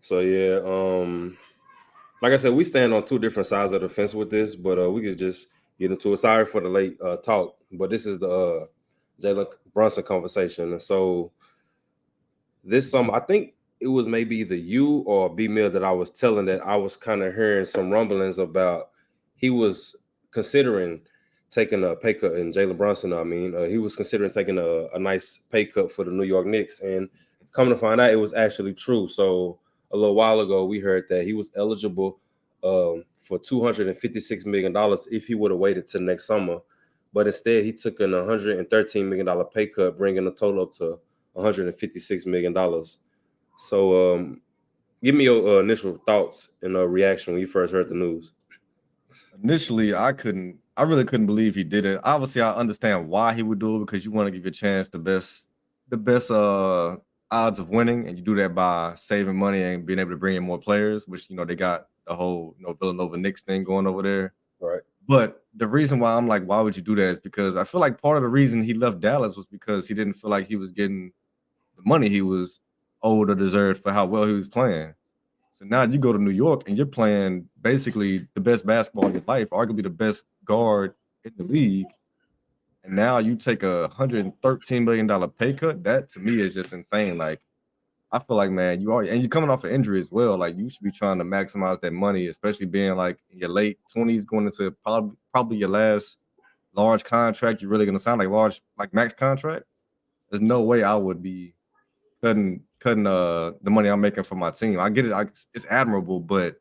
So yeah, like I said, we stand on two different sides of the fence with this, but we could just get into it. Sorry for the late talk, but this is the Jalen Brunson conversation, and so this I think it was maybe either you or B Mill that I was telling that I was kind of hearing some rumblings about he was considering taking a pay cut, and Jalen Brunson. I mean, he was considering taking a nice pay cut for the New York Knicks, and coming to find out, it was actually true. So a little while ago, we heard that he was eligible for $256 million if he would have waited till next summer, but instead he took an $113 million pay cut, bringing the total up to $156 million. So, give me your initial thoughts and reaction when you first heard the news. Initially, I really couldn't believe he did it. Obviously, I understand why he would do it because you want to give your chance the best odds of winning, and you do that by saving money and being able to bring in more players, which they got the whole Villanova Knicks thing going over there. Right. But the reason why I'm like, why would you do that is because I feel like part of the reason he left Dallas was because he didn't feel like he was getting the money he was owed or deserved for how well he was playing. So now you go to New York and you're playing basically the best basketball in your life, arguably the best guard in the league. And now you take $113 million pay cut. That to me is just insane. Like, I feel like, man, and you're coming off an injury as well. Like, you should be trying to maximize that money, especially being like in your late 20s, going into probably your last large contract. You're really gonna sign like max contract. There's no way I would be cutting the money I'm making for my team. I get it. It's admirable, but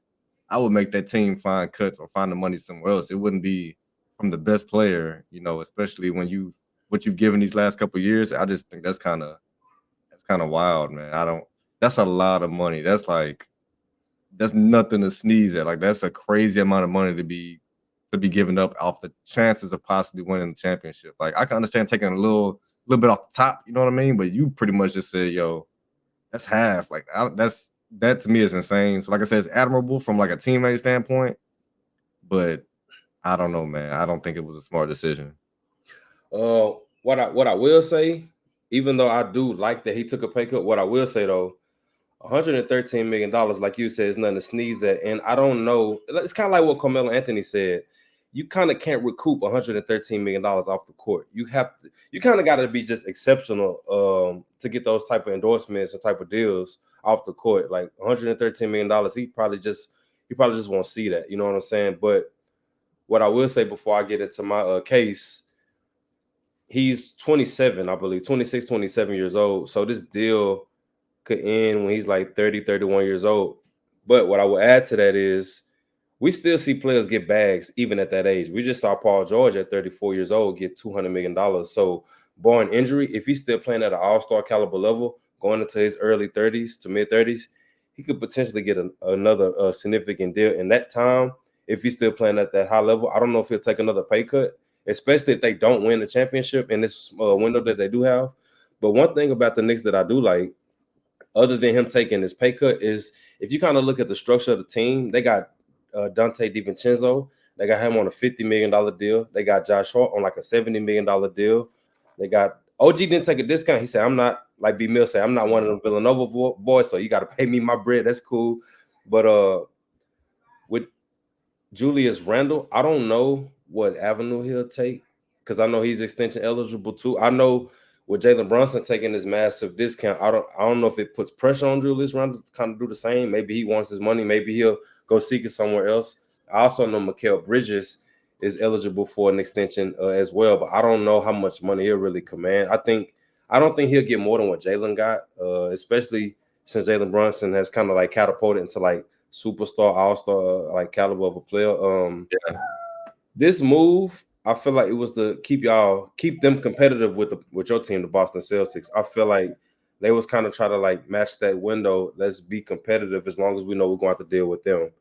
I would make that team find cuts or find the money somewhere else. It wouldn't be from the best player, especially when what you've given these last couple of years. I just think that's kind of wild, man. I don't. That's a lot of money. That's nothing to sneeze at. Like, that's a crazy amount of money to be given up off the chances of possibly winning the championship. Like, I can understand taking a little bit off the top, you know what I mean? But you pretty much just said, yo, that's half. Like, that to me is insane. So like I said, it's admirable from like a teammate standpoint, but I don't know, man. I don't think it was a smart decision. Uh, what I will say, even though I do like that he took a pay cut, what I will say though, $113 million, like you said, is nothing to sneeze at. And I don't know. It's kind of like what Carmelo Anthony said. You kind of can't recoup $113 million off the court. You kind of got to be just exceptional to get those type of endorsements and type of deals off the court. Like $113 million, he probably just won't see that. You know what I'm saying? But what I will say before I get into my case, he's 27, I believe, 26, 27 years old. So this deal could end when he's like 30, 31 years old. But what I will add to that is we still see players get bags even at that age. We just saw Paul George at 34 years old get $200 million. So, barring injury, if he's still playing at an all-star caliber level, going into his early 30s to mid 30s, he could potentially get another significant deal. In that time, if he's still playing at that high level, I don't know if he'll take another pay cut, especially if they don't win the championship in this window that they do have. But one thing about the Knicks that I do like, other than him taking his pay cut, is if you kind of look at the structure of the team, they got Dante DiVincenzo. They got him on a $50 million deal. They got Josh Hart on like a $70 million deal. They got OG didn't take a discount. He said, I'm not, like B Mill said, I'm not one of them Villanova boys, so you got to pay me my bread. That's cool. But with Julius Randle, I don't know what avenue he'll take because I know he's extension eligible too. I know with Jalen Brunson taking this massive discount, I don't know if it puts pressure on Julius Randle to kind of do the same. Maybe he wants his money. Maybe he'll go seek it somewhere else. I also know Mikal Bridges is eligible for an extension as well, but I don't know how much money he'll really command. I don't think he'll get more than what Jalen got, especially since Jalen Brunson has kind of like catapulted into like superstar, all-star like caliber of a player. Yeah. This move, I feel like it was to keep them competitive with your team, the Boston Celtics. I feel like they was kind of try to like match that window. Let's be competitive as long as we know we're going to have to deal with them.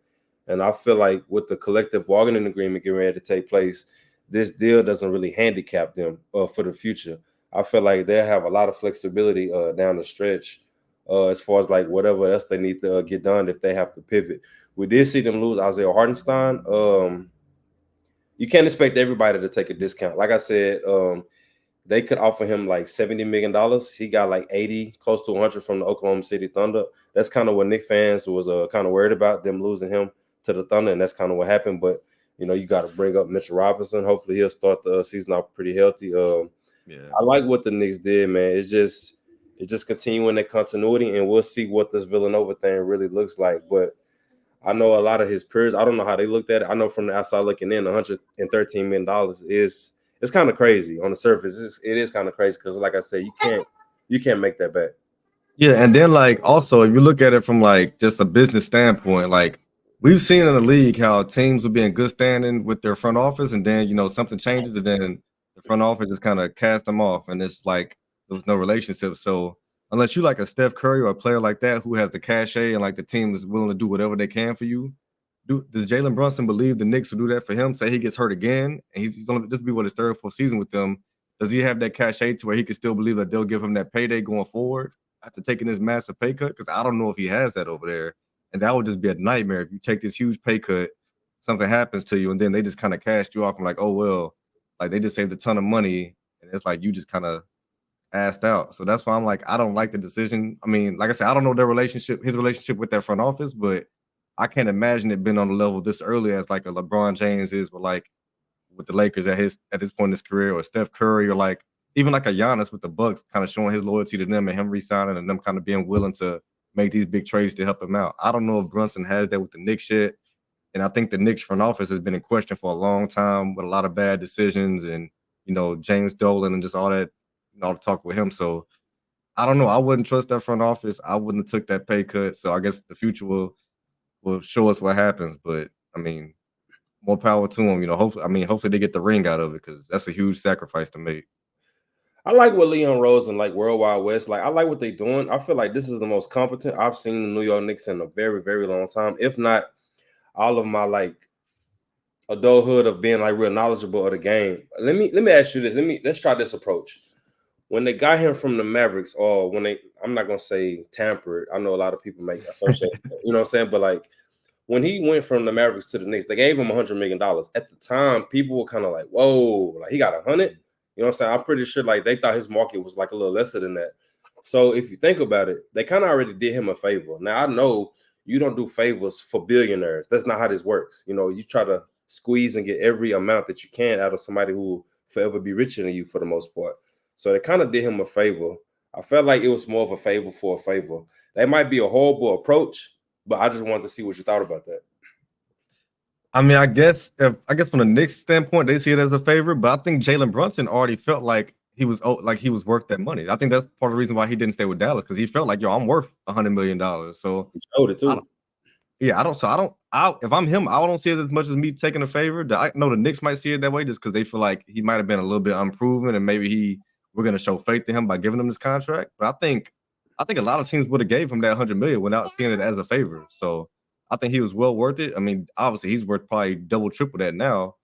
And I feel like with the collective bargaining agreement getting ready to take place, this deal doesn't really handicap them for the future. I feel like they have a lot of flexibility down the stretch as far as like whatever else they need to get done if they have to pivot. We did see them lose Isaiah Hartenstein. You can't expect everybody to take a discount. Like I said, they could offer him like $70 million. He got like 80, close to 100 from the Oklahoma City Thunder. That's kind of what Knicks fans was kind of worried about, them losing him to the Thunder, and that's kind of what happened. But you got to bring up Mitchell Robinson. Hopefully, he'll start the season off pretty healthy. Yeah. I like what the Knicks did, man. It's just continuing that continuity, and we'll see what this Villanova thing really looks like. But I know a lot of his peers. I don't know how they looked at it. I know from the outside looking in, $113 million is it's kind of crazy on the surface. It is kind of crazy because, like I said, you can't make that back. Yeah, and then like also if you look at it from like just a business standpoint, like we've seen in the league how teams will be in good standing with their front office, and then something changes, and then the front office just kind of cast them off, and it's like there was no relationship. So unless you like a Steph Curry or a player like that who has the cachet and like the team is willing to do whatever they can for you, does Jalen Brunson believe the Knicks will do that for him? Say he gets hurt again, and he's going to this will be what his third or fourth season with them. Does he have that cachet to where he can still believe that they'll give him that payday going forward after taking this massive pay cut? Because I don't know if he has that over there, and that would just be a nightmare if you take this huge pay cut, something happens to you, and then they just kind of cast you off and like, oh well, like they just saved a ton of money, and it's like you just kind of asked out. So that's why I'm like, I don't like the decision. I mean, like I said, I don't know his relationship with that front office, but I can't imagine it being on the level this early as like a LeBron James is with the Lakers at this point in his career, or Steph Curry, or like even like a Giannis with the Bucks, kind of showing his loyalty to them and him resigning and them kind of being willing to make these big trades to help him out. I don't know if Brunson has that with the Knicks yet. And I think the Knicks front office has been in question for a long time with a lot of bad decisions and James Dolan and just all that, all the talk with him. So I don't know. I wouldn't trust that front office. I wouldn't have took that pay cut. So I guess the future will show us what happens. But I mean, more power to them. Hopefully they get the ring out of it because that's a huge sacrifice to make. I like what Leon Rose and like World Wide West. Like I like what they're doing. I feel like this is the most competent I've seen the New York Knicks in a very, very long time. If not all of my like adulthood of being like real knowledgeable of the game. Let me ask you this. Let's try this approach. When they got him from the Mavericks, or when I'm not gonna say tampered. I know a lot of people make associate, you know what I'm saying, but like when he went from the Mavericks to the Knicks, they gave him $100 million. At the time, people were kind of like, "Whoa, like he got 100." You know what I'm saying? I'm pretty sure like they thought his market was like a little lesser than that. So if you think about it, they kind of already did him a favor. Now I know you don't do favors for billionaires. That's not how this works. You try to squeeze and get every amount that you can out of somebody who will forever be richer than you for the most part. So they kind of did him a favor. I felt like it was more of a favor for a favor. That might be a horrible approach, but I just wanted to see what you thought about that. I mean, I guess from the Knicks standpoint, they see it as a favor, but I think Jalen Brunson already felt like he was worth that money. I think that's part of the reason why he didn't stay with Dallas because he felt like, yo, I'm worth $100 million. So He showed it I too. don't, yeah, I don't. So I don't. If I'm him, I don't see it as much as me taking a favor. I know the Knicks might see it that way just because they feel like he might have been a little bit unproven, and maybe we're gonna show faith in him by giving him this contract. But I think a lot of teams would have gave him that $100 million without seeing it as a favor. So I think he was well worth it. I mean, obviously he's worth probably double, triple that now.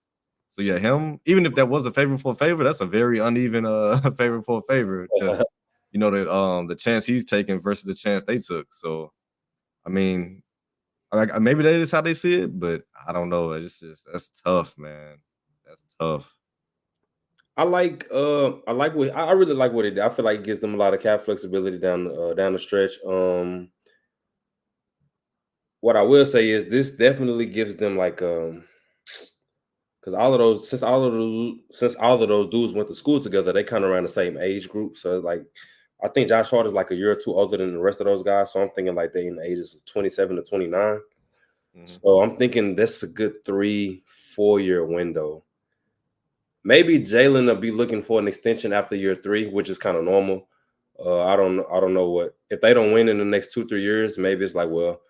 So yeah, him. Even if that was a favor for a favor, that's a very uneven favor for a favor because that the chance he's taking versus the chance they took. So I mean, like maybe that is how they see it, but I don't know. It's just that's tough, man. That's tough. I like what I really like what it did. I feel like it gives them a lot of cap flexibility down the stretch. What I will say is this definitely gives them like because all of those dudes went to school together, they kind of around the same age group. So like I think Josh Hart is like a year or two older than the rest of those guys. So I'm thinking like they in the ages of 27 to 29. Mhm. So I'm thinking that's a good 3-4 year window. Maybe Jalen will be looking for an extension after year three, which is kind of normal. I don't know what if they don't win in the next 2-3 years. Maybe it's like, well,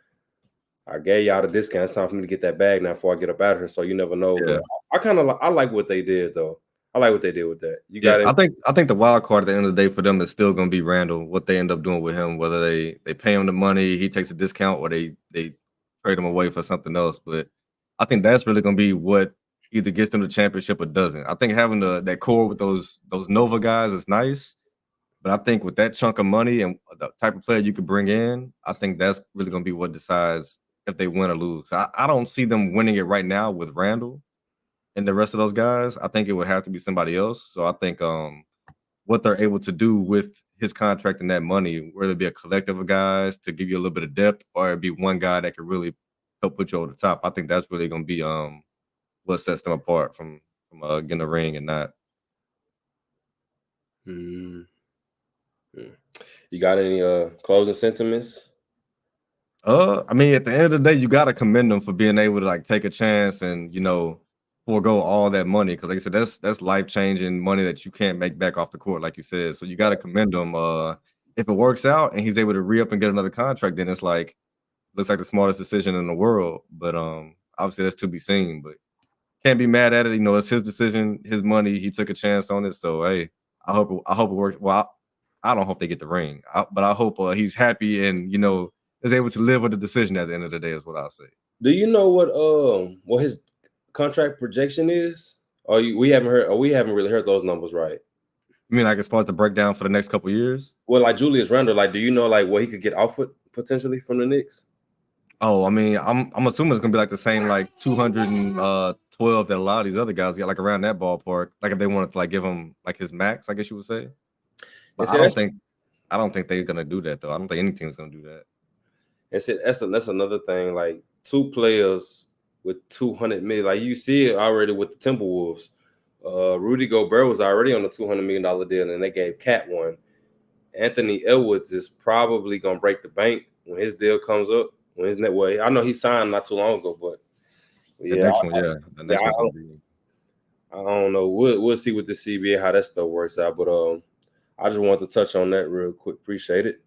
I gave y'all the discount. It's time for me to get that bag now before I get up out of here. So you never know. Yeah. But I kind of I like what they did though. I like what they did with that. You Yeah, got it. I think the wild card at the end of the day for them is still gonna be Randall, what they end up doing with him, whether they pay him the money, he takes a discount, or they trade him away for something else. But I think that's really gonna be what either gets them the championship or doesn't. I think having that core with those Nova guys is nice, but I think with that chunk of money and the type of player you could bring in, I think that's really gonna be what decides if they win or lose. I don't see them winning it right now with Randall and the rest of those guys. I think it would have to be somebody else. So I think what they're able to do with his contract and that money, whether it be a collective of guys to give you a little bit of depth, or it be one guy that could really help put you over the top. I think that's really going to be what sets them apart from getting a ring and not. Mm. You got any closing sentiments? I mean, at the end of the day, you gotta commend them for being able to like take a chance and forego all that money because, like I said, that's life changing money that you can't make back off the court, like you said. So you gotta commend him. If it works out and he's able to re up and get another contract, then it's like looks like the smartest decision in the world. But obviously that's to be seen. But can't be mad at it. It's his decision, his money. He took a chance on it. So hey, I hope it works. Well, I don't hope they get the ring, but I hope he's happy and is able to live with the decision at the end of the day. Is what I'll say. Do you know what his contract projection is? Or we haven't heard, or we haven't really heard those numbers, right? You mean like as far as the breakdown for the next couple of years? Well, like Julius Randle, like, do you know like what he could get offered potentially from the Knicks? Oh, I mean, I'm assuming it's gonna be like the same like 212 that a lot of these other guys get, like around that ballpark. Like if they wanted to like give him like his max, I guess you would say. And But see, I don't think they're gonna do that though. I don't think any team's gonna do that. that's another thing. Like two players with 200 million. Like you see it already with the Timberwolves. Rudy Gobert was already on a $200 million deal, and they gave Cat one. Anthony Edwards is probably gonna break the bank when his deal comes up. When his net way, I know he signed not too long ago, but The yeah, next one's gonna be. I don't know. We'll see with the CBA how that stuff works out. But I just wanted to touch on that real quick. Appreciate it.